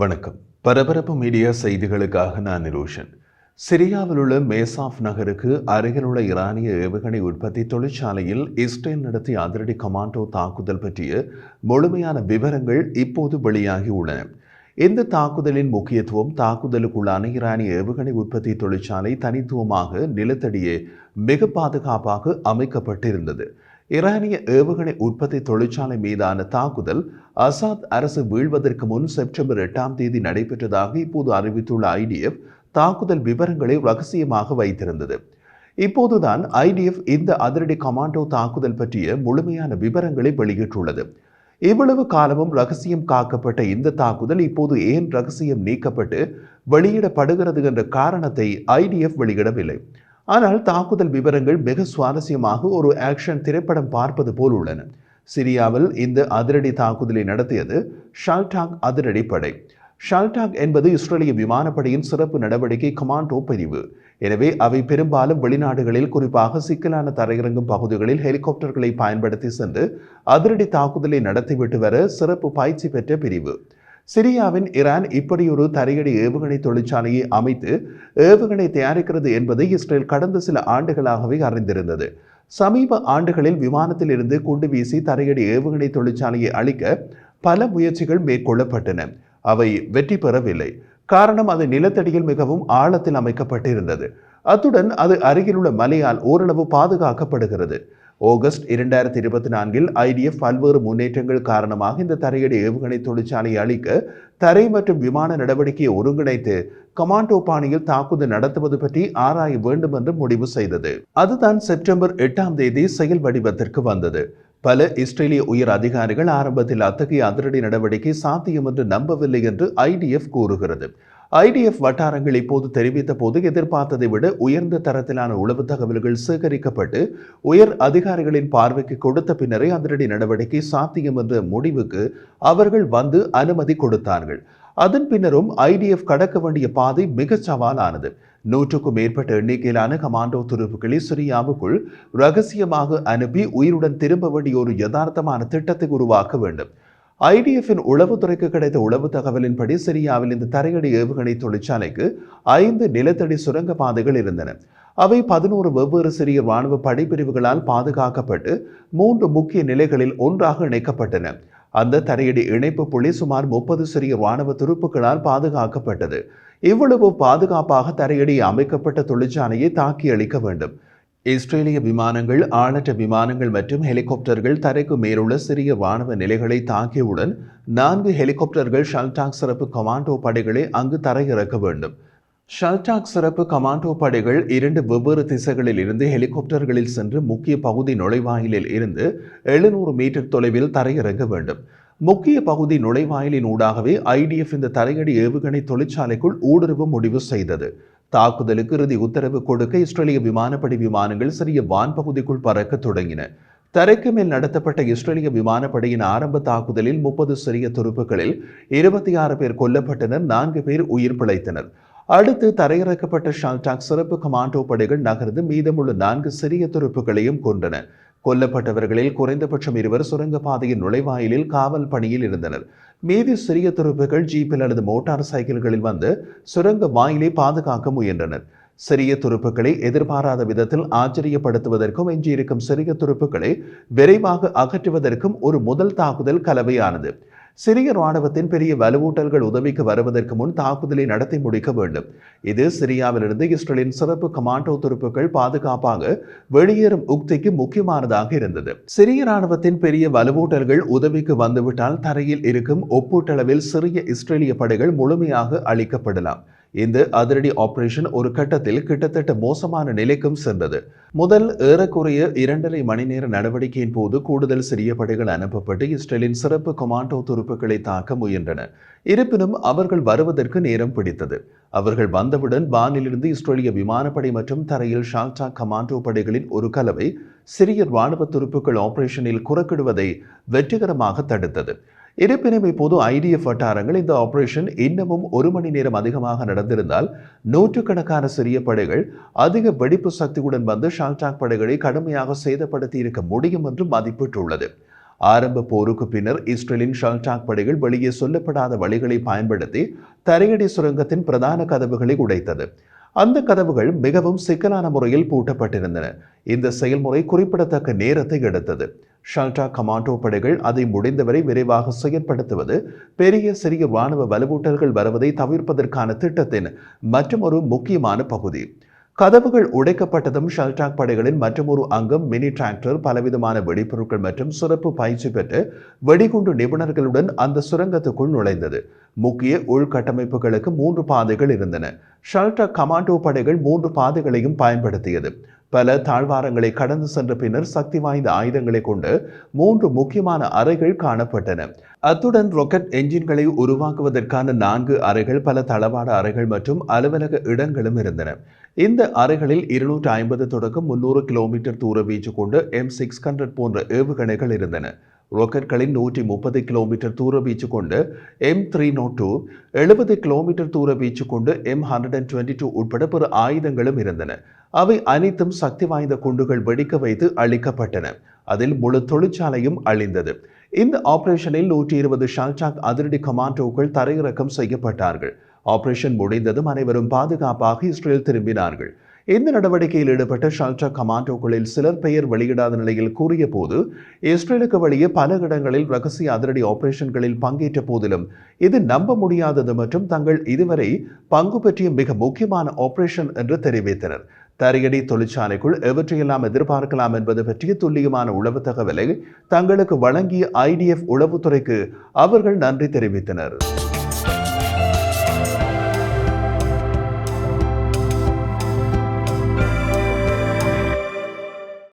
வணக்கம். பரபரப்பு மீடியா செய்திகளுக்காக நான் நிரோஷன். சிரியாவில் உள்ள மேசாஃப் நகருக்கு அருகில் உள்ள ஈரானிய ஏவுகணை உற்பத்தி தொழிற்சாலையில் இஸ்ரேல் நடத்திய அதிரடி கமாண்டோ தாக்குதல் பற்றிய முழுமையான விவரங்கள் இப்போது வெளியாகி உள்ளன. இந்த தாக்குதலின் முக்கியத்துவம், தாக்குதலுக்குள்ளான ஈரானிய ஏவுகணை உற்பத்தி தொழிற்சாலை தனித்துவமாக நிலத்தடியே மிக பாதுகாப்பாக அமைக்கப்பட்டிருந்தது. ஈரானிய ஏவுகணை உற்பத்தி தொழிற்சாலை மீதான தாக்குதல் அசாத் அரசு வீழ்வதற்கு முன் செப்டம்பர் 8 நடைபெற்றதாக இப்போது அறிவித்துள்ள IDF தாக்குதல் விவரங்களை ரகசியமாக வைத்திருந்தது. இப்போதுதான் IDF இந்த அதிரடி கமாண்டோ தாக்குதல் பற்றிய முழுமையான விவரங்களை வெளியிட்டுள்ளது. இவ்வளவு காலமும் ரகசியம் காக்கப்பட்ட இந்த தாக்குதல் இப்போது ஏன் ரகசியம் நீக்கப்பட்டு வெளியிடப்படுகிறது என்ற காரணத்தை IDF வெளியிடவில்லை. ஆனால் தாக்குதல் விவரங்கள் மிக சுவாரஸ்யமாக ஒரு ஆக்ஷன் திரைப்படம் பார்ப்பது போல் உள்ளன. சிரியாவில் இந்த அதிரடி தாக்குதலை நடத்தியது ஷால்டாக் அதிரடி படை. ஷால்டாக் என்பது இஸ்ரேலிய விமானப்படையின் சிறப்பு நடவடிக்கை கமாண்டோ பிரிவு. எனவே அவை பெரும்பாலும் வெளிநாடுகளில், குறிப்பாக சிக்கலான தரையிறங்கும் பகுதிகளில் ஹெலிகாப்டர்களை பயன்படுத்தி சென்று அதிரடி தாக்குதலை நடத்திவிட்டு வர சிறப்பு பயிற்சி பெற்ற பிரிவு. சிரியாவின் ஈரான் இப்படியொரு தரையடி ஏவுகணை தொழிற்சாலையை அமைத்து ஏவுகணை தயாரிக்கிறது என்பதை இஸ்ரேல் கடந்த சில ஆண்டுகளாகவே அறிந்திருந்தது. சமீப ஆண்டுகளில் விமானத்தில் இருந்து குண்டு வீசி தரையடி ஏவுகணை தொழிற்சாலையை அழிக்க பல முயற்சிகள் மேற்கொள்ளப்பட்டன. அவை வெற்றி பெறவில்லை. காரணம், அது நிலத்தடியில் மிகவும் ஆழத்தில் அமைக்கப்பட்டிருந்தது. அத்துடன் அது அருகிலுள்ள மலையால் ஓரளவு பாதுகாக்கப்படுகிறது. ஆகஸ்ட் 2024 IDF பல்வேறு முன்னேற்றங்கள் காரணமாக இந்த தரையடி ஏவுகணை தொழிற்சாலையை அழிக்க தரை மற்றும் விமான நடவடிக்கையை ஒருங்கிணைத்து கமாண்டோ பாணியில் தாக்குதல் நடத்துவது பற்றி ஆராய வேண்டும் என்று முடிவு செய்தது. அதுதான் செப்டம்பர் 8 செயல் வடிவத்திற்கு வந்தது. பல இஸ்ரேலிய உயர் அதிகாரிகள் ஆரம்பத்தில் அத்தகைய அதிரடி நடவடிக்கை சாத்தியம் என்று நம்பவில்லை என்று IDF கூறுகிறது. IDF வட்டாரங்கள் இப்போது தெரிவித்த போது எதிர்பார்த்ததை விட உயர்ந்த தரத்திலான உளவு தகவல்கள் சேகரிக்கப்பட்டு உயர் அதிகாரிகளின் பார்வைக்கு கொடுத்த பின்னரே அதிரடி நடவடிக்கை சாத்தியம் என்ற முடிவுக்கு அவர்கள் வந்து அனுமதி கொடுத்தார்கள். அதன் பின்னரும் IDF கடக்க வேண்டிய பாதை மிக சவாலானது. 100க்கும் மேற்பட்ட எண்ணிக்கையிலான கமாண்டோ துருப்புகளை சிரியாவுக்குள் ரகசியமாக அனுப்பி உயிருடன் திரும்ப வேண்டிய ஒரு யதார்த்தமான திட்டத்தை உருவாக்க வேண்டும். IDF-இன் உளவுத்துறைக்கு கிடைத்த உளவு தகவலின்படி சிரியாவில் இந்த தரையடி ஏவுகணை தொழிற்சாலைக்கு 5 நிலத்தடி சுரங்க பாதைகள் இருந்தன. அவை 11 வெவ்வேறு சிறிய இராணுவ படைப்பிரிவுகளால் பாதுகாக்கப்பட்டு 3 முக்கிய நிலைகளில் ஒன்றாக இணைக்கப்பட்டன. அந்த தரையடி இணைப்பு புள்ளி சுமார் 30 சிறிய இராணுவ துருப்புகளால் பாதுகாக்கப்பட்டது. இவ்வளவு பாதுகாப்பாக தரையடி அமைக்கப்பட்ட தொழிற்சாலையை தாக்கி அளிக்க வேண்டும். இஸ்ரேலிய விமானங்கள், ஆளற்ற விமானங்கள் மற்றும் ஹெலிகாப்டர்கள் தரைக்கு மேலுள்ள சிறிய இராணுவ நிலைகளை தாக்கியவுடன் 4 ஹெலிகாப்டர்கள் ஷால்டாக் சிறப்பு கமாண்டோ படைகளை அங்கு தரையிறக்க வேண்டும். ஷால்டாக் சிறப்பு கமாண்டோ படைகள் 2 வெவ்வேறு திசைகளில் இருந்து ஹெலிகாப்டர்களில் சென்று முக்கிய பகுதி நுழைவாயிலில் இருந்து 700 மீட்டர் தொலைவில் தரையிறங்க வேண்டும். முக்கிய பகுதி நுழைவாயிலின் ஊடாகவே IDF இந்த தரையடி ஏவுகணை தொழிற்சாலைக்குள் ஊடுருவ முடிவு செய்தது. தாக்குதலுக்கு இறுதி உத்தரவு கொடுக்க இஸ்ரேலிய விமானப்படை விமானங்கள் சிறிய வான் பகுதிக்குள் பறக்க தொடங்கின. தரைக்கு மேல் நடத்தப்பட்ட இஸ்ரேலிய விமானப்படையின் ஆரம்ப தாக்குதலில் 30 சிறிய துருப்புகளில் 26 பேர் கொல்லப்பட்டனர், 4 பேர் உயிர் பிழைத்தனர். அடுத்து தரையிறக்கப்பட்ட ஷால்டாக் சிறப்பு கமாண்டோ படைகள் நகர்ந்து மீதமுள்ள 4 சிறிய துருப்புகளையும் கொன்றன. கொல்லப்பட்டவர்களில் குறைந்தபட்சம் 2 சுரங்கப்பாதையின் நுழைவாயிலில் காவல் பணியில் இருந்தனர். மீதி சிறிய துருப்புகள் ஜீப்பில் அல்லது மோட்டார் சைக்கிள்களில் வந்து சுரங்க வாயிலை பாதுகாக்க முயன்றனர். சிறிய துருப்புகளை எதிர்பாராத விதத்தில் ஆச்சரியப்படுத்துவதற்கும் எஞ்சியிருக்கும் சிறிய துருப்புகளை விரைவாக அகற்றுவதற்கும் ஒரு முதல் தாக்குதல் கலவையானது. சிறிய இராணுவத்தின் பெரிய வலுவூட்டல்கள் உதவிக்கு வருவதற்கு முன் தாக்குதலை நடத்தி முடிக்க வேண்டும். இது சிரியாவிலிருந்து இஸ்ரேலின் சிறப்பு கமாண்டோ துருப்புகள் பாதுகாப்பாக வெளியேறும் உக்திக்கு முக்கியமானதாக இருந்தது. சிறிய இராணுவத்தின் பெரிய வலுவூட்டல்கள் உதவிக்கு வந்துவிட்டால் தரையில் இருக்கும் ஒப்பீட்டளவில் சிறிய இஸ்ரேலிய படைகள் முழுமையாக அழிக்கப்படலாம். இந்த அதிரடி ஆபரேஷன் ஒரு கட்டத்தில் கிட்டத்தட்ட மோசமான நிலைக்கும் சென்றது. முதல் ஏறக்குறைய 2.5 மணி நேர நடவடிக்கையின் போது கூடுதல் சிறிய படைகள் அனுப்பப்பட்டு இஸ்ரேலின் சிறப்பு கமாண்டோ துருப்புகளை தாக்க முயன்றன. இருப்பினும் அவர்கள் வருவதற்கு நேரம் பிடித்தது. அவர்கள் வந்தவுடன் வானிலிருந்து இஸ்ரேலிய விமானப்படை மற்றும் தரையில் ஷால்டாக் கமாண்டோ படைகளின் ஒரு கலவை சிறிய இராணுவ துருப்புகள் ஆபரேஷனில் குறுக்கிடுவதை வெற்றிகரமாக தடுத்தது. இருப்பினும் இப்போது IDF வட்டாரங்கள் இந்த ஆபரேஷன் இன்னமும் 1 மணி நேரம் அதிகமாக நடந்திருந்தால் நூற்றுக்கணக்கான சிறிய படைகள் அதிக வெடிப்பு சக்தியுடன் வந்து ஷால்டாக் படைகளை கடுமையாக சேதப்படுத்தி இருக்க முடியும் என்று மதிப்பிட்டுள்ளது. ஆரம்ப போருக்கு பின்னர் இஸ்ரேலின் ஷல்டாக் படைகள் வெளியே சொல்லப்படாத வழிகளை பயன்படுத்தி தரையடி சுரங்கத்தின் பிரதான கதவுகளை உடைத்தது. அந்த கதவுகள் மிகவும் சிக்கலான முறையில் பூட்டப்பட்டிருந்தன. இந்த செயல்முறை குறிப்பிடத்தக்க நேரத்தை எடுத்தது. ஷல்டாக் கமாண்டோ படைகள் அதை முடிந்தவரை விரைவாக செயற்படுத்துவது பெரிய சிறிய இராணுவ வலுவூட்டல்கள் வருவதை தவிர்ப்பதற்கான திட்டத்தின் மற்றொரு முக்கியமான பகுதி. கதவுகள் உடைக்கப்பட்டதும் ஷல்டாக் படைகளின் மற்றொரு அங்கம் மினி டிராக்டர், பலவிதமான வெடிப்பொருட்கள் மற்றும் சிறப்பு பயிற்சி பெற்று வெடிகுண்டு நிபுணர்களுடன் அந்த சுரங்கத்துக்குள் நுழைந்தது. முக்கிய உள்கட்டமைப்புகளுக்கு 3 பாதைகள் இருந்தன. ஷல்டாக் கமாண்டோ படைகள் 3 பாதைகளையும் பயன்படுத்தியது. பல தாழ்வாரங்களை கடந்து சென்ற பின்னர் சக்தி வாய்ந்த ஆயுதங்களை கொண்டு 3 முக்கியமான அறைகள் காணப்பட்டன. அத்துடன் ராக்கெட் என்ஜின்களை உருவாக்குவதற்கான 4 அறைகள், பல தளவாட அறைகள் மற்றும் அலுவலக இடங்களும் இருந்தன. இந்த அறைகளில் 250 தொடக்கம் 300 கிலோமீட்டர் தூர வீச்சு கொண்டு M600 போன்ற ஏவுகணைகள் இருந்தன. ராக்கெட்களின் 130 கிலோமீட்டர் தூர வீச்சு கொண்டு M302, 70 கிலோமீட்டர் தூர வீச்சு கொண்டு M122 உட்பட பிற ஆயுதங்களும் இருந்தன. அவை அனைத்தும் சக்தி வாய்ந்த குண்டுகள் வெடிக்க வைத்து அளிக்கப்பட்டன. அதில் முழு தொழிற்சாலையும் அழிந்தது. இந்த ஆபரேஷனில் 120 ஷல்டாக் அதிரடி கமாண்டோக்கள் தரையிறக்கம் செய்யப்பட்டார்கள். ஆபரேஷன் முடிந்ததும் அனைவரும் பாதுகாப்பாக இஸ்ரேல் திரும்பினார்கள். இந்த நடவடிக்கையில் ஈடுபட்ட ஷல்டாக் கமாண்டோக்களில் சிலர் பெயர் வெளியிடாத நிலையில் கூறிய போது, இஸ்ரேலுக்கு வெளியே பல இடங்களில் ரகசிய அதிரடி ஆபரேஷன்களில் பங்கேற்ற போதிலும் இது நம்ப முடியாதது மற்றும் தங்கள் இதுவரை பங்கு பற்றிய மிக முக்கியமான ஆபரேஷன் என்று தெரிவித்தனர். தரையடி தொழிற்சாலைக்குள் எவற்றையெல்லாம் எதிர்பார்க்கலாம் என்பது பற்றிய துல்லியமான உளவு தகவலை தங்களுக்கு வழங்கிய IDF உளவுத்துறைக்கு அவர்கள் நன்றி தெரிவித்தனர்.